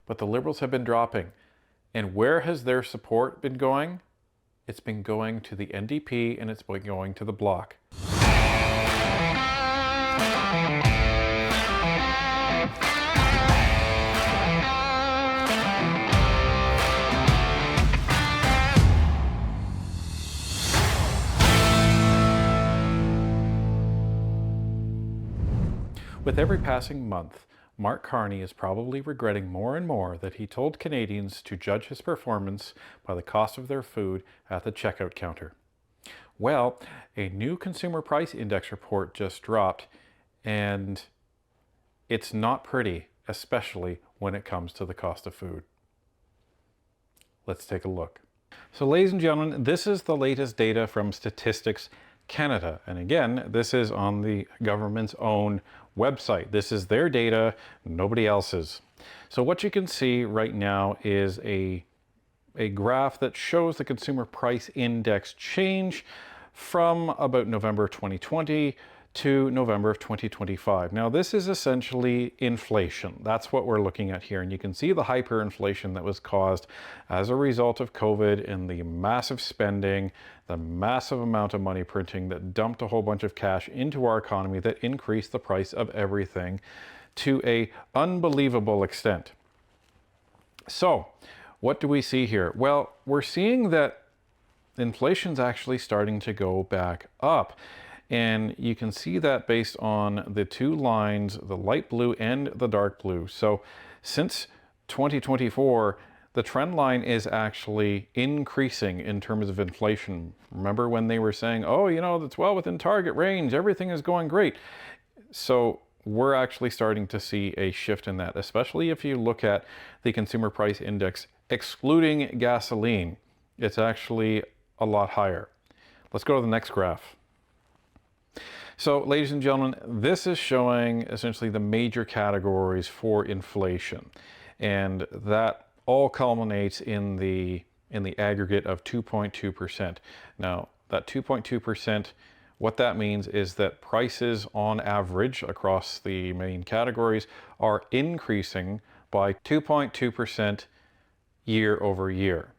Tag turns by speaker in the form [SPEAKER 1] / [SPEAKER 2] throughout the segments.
[SPEAKER 1] but the Liberals have been dropping. And where has their support been going? It's been going to the NDP and it's been going to the Bloc. With every passing month, Mark Carney is probably regretting more and more that he told Canadians to judge his performance by the cost of their food at the checkout counter. Well, a new consumer price index report just dropped, and it's not pretty, especially when it comes to the cost of food. Let's take a look. So, ladies and gentlemen, this is the latest data from Statistics Canada. And again, this is on the government's own website. This is their data, nobody else's. So what you can see right now is a graph that shows the consumer price index change from about November 2020 to November of 2025. Now this is essentially inflation. That's what we're looking at here. And you can see the hyperinflation that was caused as a result of COVID and the massive spending, the massive amount of money printing that dumped a whole bunch of cash into our economy that increased the price of everything to an unbelievable extent. So what do we see here? Well, we're seeing that inflation's actually starting to go back up. And you can see that based on the two lines, the light blue and the dark blue. So since 2024, the trend line is actually increasing in terms of inflation. Remember when they were saying, oh, you know, that's well within target range, everything is going great. So we're actually starting to see a shift in that, especially if you look at the consumer price index, excluding gasoline, it's actually a lot higher. Let's go to the next graph. So, ladies and gentlemen, this is showing essentially the major categories for inflation, and that all culminates in the aggregate of 2.2%. Now, that 2.2%, what that means is that prices on average across the main categories are increasing by 2.2% year over year.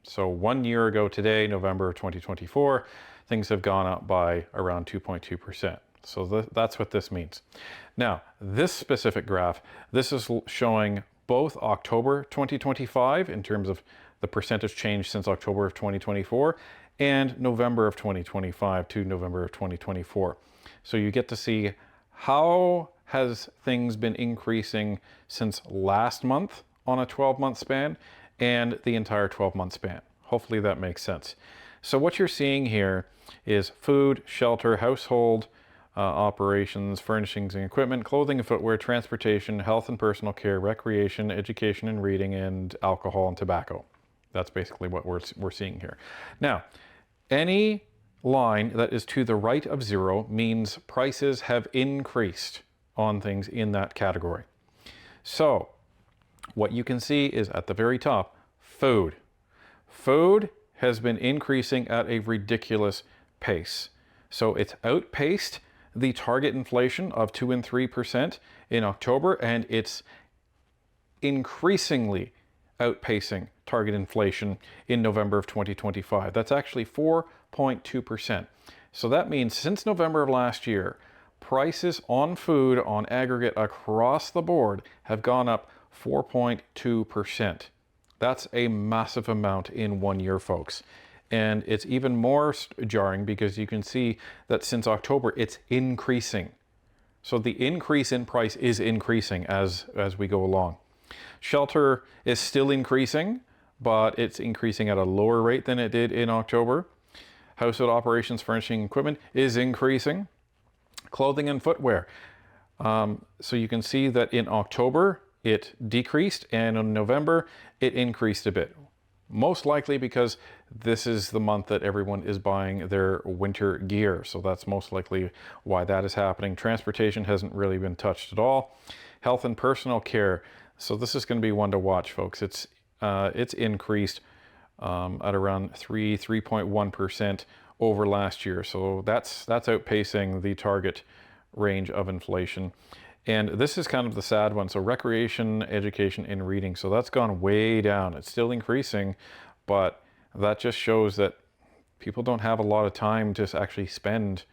[SPEAKER 1] So 1 year ago today, November 2024, things have gone up by around 2.2%. So that's what this means. Now, this specific graph, this is showing both October 2025 in terms of the percentage change since October of 2024 and November of 2025 to November of 2024. So you get to see how has things been increasing since last month on a 12-month span and the entire 12-month span. Hopefully that makes sense. So what you're seeing here is food, shelter, household operations, furnishings and equipment, clothing and footwear, transportation, health and personal care, recreation, education and reading, and alcohol and tobacco. That's basically what we're seeing here. Now, any line that is to the right of zero means prices have increased on things in that category. So what you can see is at the very top, food. Food has been increasing at a ridiculous pace. So it's outpaced the target inflation of 2 and 3% in October, and it's increasingly outpacing target inflation in November of 2025. That's actually 4.2%. So that means since November of last year, prices on food on aggregate across the board have gone up 4.2%. That's a massive amount in 1 year, folks. And it's even more jarring because you can see that since October, it's increasing. So the increase in price is increasing as we go along. Shelter is still increasing, but it's increasing at a lower rate than it did in October. Household operations, furnishing equipment is increasing. Clothing and footwear. So you can see that in October, it decreased, and in November, it increased a bit. Most likely because this is the month that everyone is buying their winter gear. So that's most likely why that is happening. Transportation hasn't really been touched at all. Health and personal care. So this is going to be one to watch, folks. It's increased at around 3.1% over last year. So that's outpacing the target range of inflation. And this is kind of the sad one. So recreation, education, and reading. So that's gone way down. It's still increasing, but that just shows that people don't have a lot of time to actually spend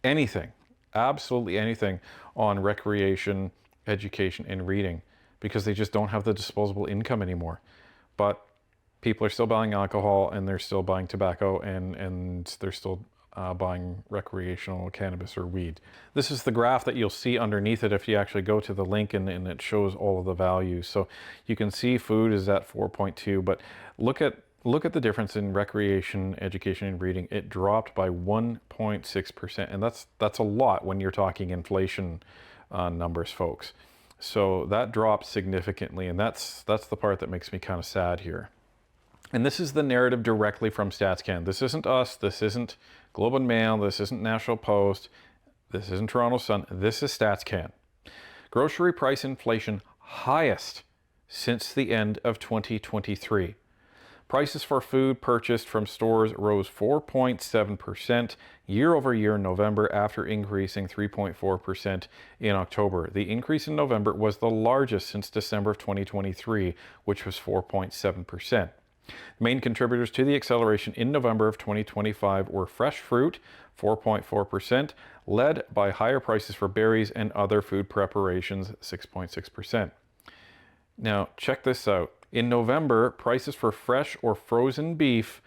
[SPEAKER 1] anything, absolutely anything, on recreation, education, and reading because they just don't have the disposable income anymore. But people are still buying alcohol and they're still buying tobacco and they're still buying recreational cannabis or weed. This is the graph that you'll see underneath it if you actually go to the link, and it shows all of the values. So you can see food is at 4.2, but look at the difference in recreation, education, and reading. It dropped by 1.6%, and that's a lot when you're talking inflation numbers, folks. So that dropped significantly, and that's the part that makes me kind of sad here. And this is the narrative directly from StatsCan. This isn't us. This isn't Globe and Mail. This isn't National Post. This isn't Toronto Sun. This is StatsCan. Grocery price inflation highest since the end of 2023. Prices for food purchased from stores rose 4.7% year over year in November after increasing 3.4% in October. The increase in November was the largest since December of 2023, which was 4.7%. Main contributors to the acceleration in November of 2025 were fresh fruit, 4.4%, led by higher prices for berries and other food preparations, 6.6%. Now, check this out. In November, prices for fresh or frozen beef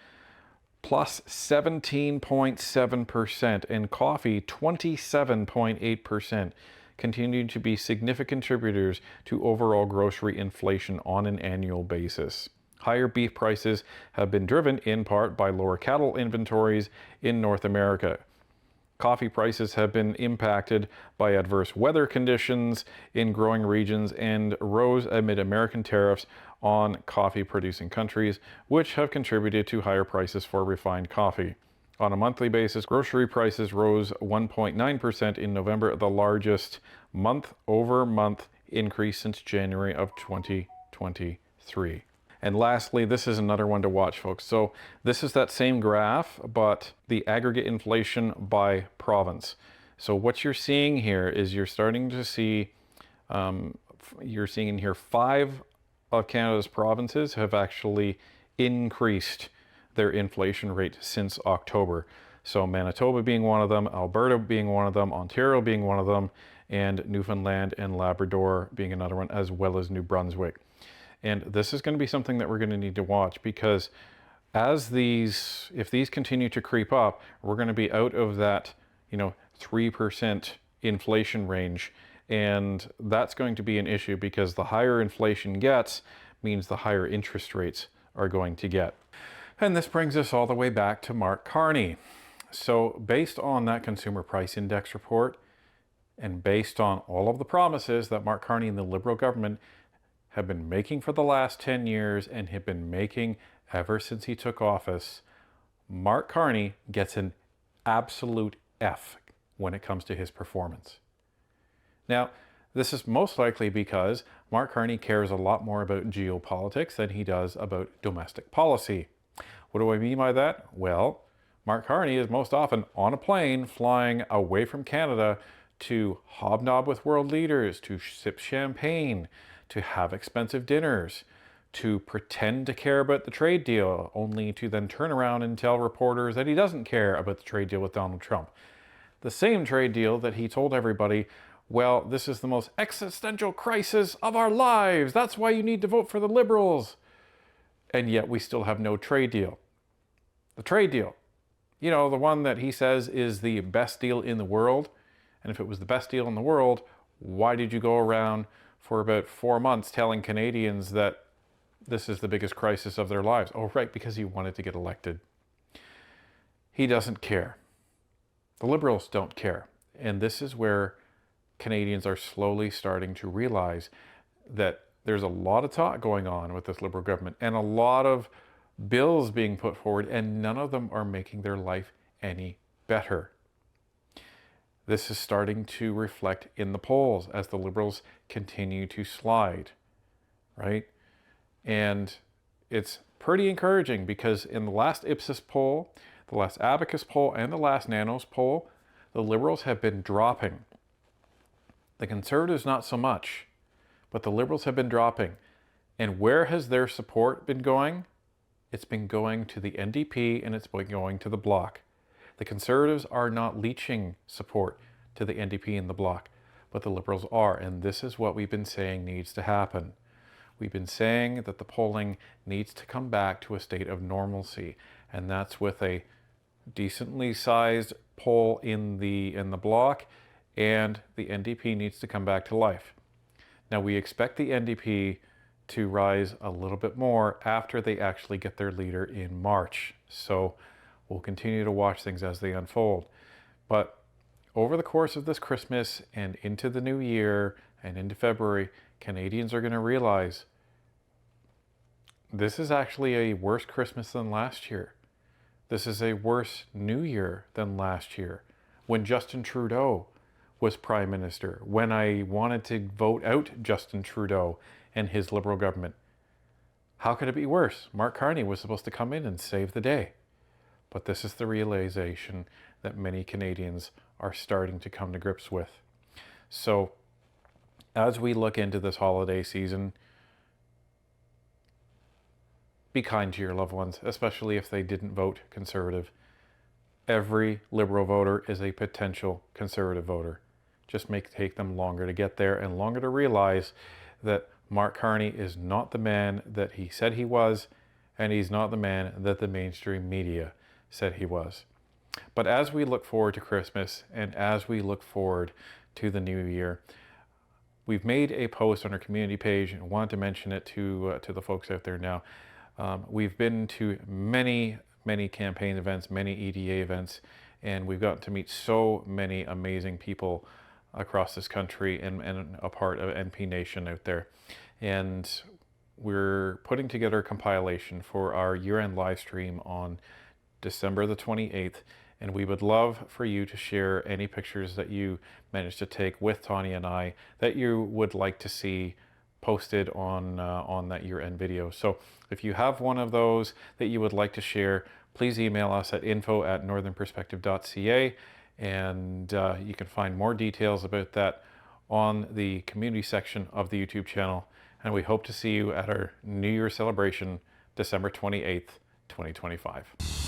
[SPEAKER 1] plus 17.7% and coffee 27.8% continued to be significant contributors to overall grocery inflation on an annual basis. Higher beef prices have been driven in part by lower cattle inventories in North America. Coffee prices have been impacted by adverse weather conditions in growing regions and rose amid American tariffs on coffee-producing countries, which have contributed to higher prices for refined coffee. On a monthly basis, grocery prices rose 1.9% in November, the largest month-over-month increase since January of 2023. And lastly, this is another one to watch, folks. So this is that same graph, but the aggregate inflation by province. So what you're seeing here is you're starting to see, you're seeing in here 5 of Canada's provinces have actually increased their inflation rate since October. So Manitoba being one of them, Alberta being one of them, Ontario being one of them, and Newfoundland and Labrador being another one, as well as New Brunswick. And this is going to be something that we're going to need to watch because if these continue to creep up, we're going to be out of that, 3% inflation range. And that's going to be an issue because the higher inflation gets means the higher interest rates are going to get. And this brings us all the way back to Mark Carney. So based on that Consumer Price Index report and based on all of the promises that Mark Carney and the Liberal government have been making for the last 10 years and have been making ever since he took office, Mark Carney gets an absolute F when it comes to his performance. Now, this is most likely because Mark Carney cares a lot more about geopolitics than he does about domestic policy. What do I mean by that? Well, Mark Carney is most often on a plane flying away from Canada to hobnob with world leaders, to sip champagne, to have expensive dinners, to pretend to care about the trade deal, only to then turn around and tell reporters that he doesn't care about the trade deal with Donald Trump. The same trade deal that he told everybody, well, this is the most existential crisis of our lives. That's why you need to vote for the Liberals. And yet we still have no trade deal. The trade deal, the one that he says is the best deal in the world. And if it was the best deal in the world, why did you go around for about 4 months telling Canadians that this is the biggest crisis of their lives? Oh, right, because he wanted to get elected. He doesn't care. The Liberals don't care. And this is where Canadians are slowly starting to realize that there's a lot of talk going on with this Liberal government and a lot of bills being put forward, and none of them are making their life any better. This is starting to reflect in the polls as the Liberals continue to slide, right? And it's pretty encouraging because in the last Ipsos poll, the last Abacus poll, and the last Nanos poll, the Liberals have been dropping. The Conservatives not so much, but the Liberals have been dropping. And where has their support been going? It's been going to the NDP and it's been going to the Bloc. The Conservatives are not leaching support to the NDP and the Bloc, but the Liberals are, and this is what we've been saying needs to happen. We've been saying that the polling needs to come back to a state of normalcy, and that's with a decently sized poll in the Bloc, and the NDP needs to come back to life. Now we expect the NDP to rise a little bit more after they actually get their leader in March. So we'll continue to watch things as they unfold. But over the course of this Christmas and into the new year and into February, Canadians are going to realize this is actually a worse Christmas than last year. This is a worse New Year than last year, when Justin Trudeau was Prime Minister, when I wanted to vote out Justin Trudeau and his Liberal government. How could it be worse? Mark Carney was supposed to come in and save the day. But this is the realization that many Canadians are starting to come to grips with. So as we look into this holiday season, be kind to your loved ones, especially if they didn't vote Conservative. Every Liberal voter is a potential Conservative voter. Just take them longer to get there and longer to realize that Mark Carney is not the man that he said he was, and he's not the man that the mainstream media said he was. But as we look forward to Christmas and as we look forward to the new year, we've made a post on our community page and wanted to mention it to the folks out there now. We've been to many campaign events, many EDA events, and we've gotten to meet so many amazing people across this country and a part of NP Nation out there. And we're putting together a compilation for our year-end live stream on December the 28th, and we would love for you to share any pictures that you managed to take with Tanya and I that you would like to see posted on that year-end video. So if you have one of those that you would like to share, please email us at info@northernperspective.ca, and you can find more details about that on the community section of the YouTube channel. And we hope to see you at our New Year celebration, December 28th, 2025.